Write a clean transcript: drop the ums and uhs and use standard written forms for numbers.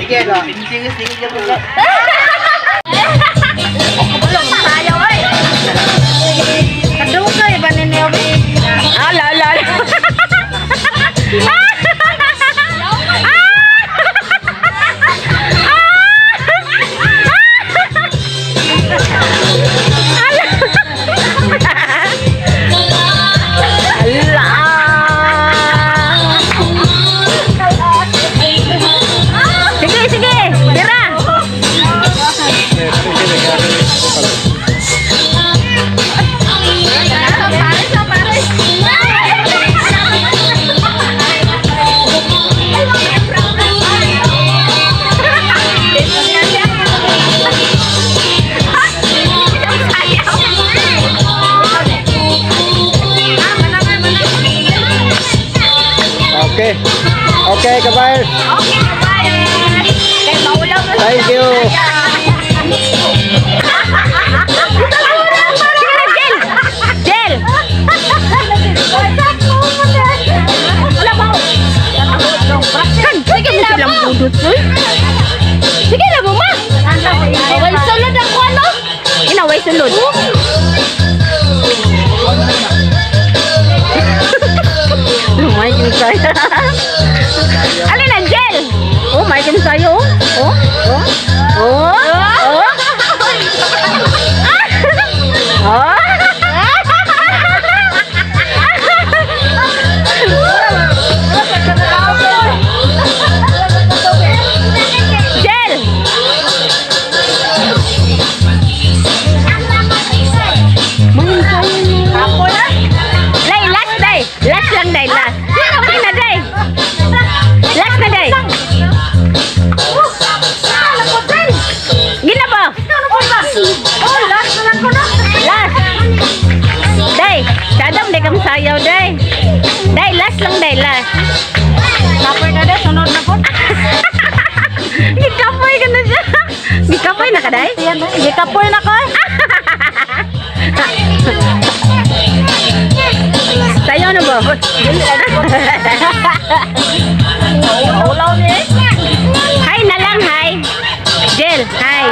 Jel, oh. Sige, Jel. Bulong tayo, oy. Kadung kayo ba ninyo? Ala. Okay, kabayan. Okay, kabayan. Kaya maulaw na. Thank you. Jel. Wala ba? Sige na silang budot, boy. Sige na mo, ma. Away sulod ako, ano? Inaway sulod. Lumay yung saya. Alin ang Jel? Oh, may kin sayo. Oh. Jel. Ako na. Lay, last day. Last lang day, last. Okay na day. Last na day. Gina ba? Oh, last na lang ko na. Last. Day. Kadang day kang sayaw, day. Day, last lang, day, last. Kapoy na day, sunod na po. Gikapoy ka na siya. Gikapoy na ka, day? Gikapoy na ko. Sayaw na ba? Hi na lang, hi. Jel, hi.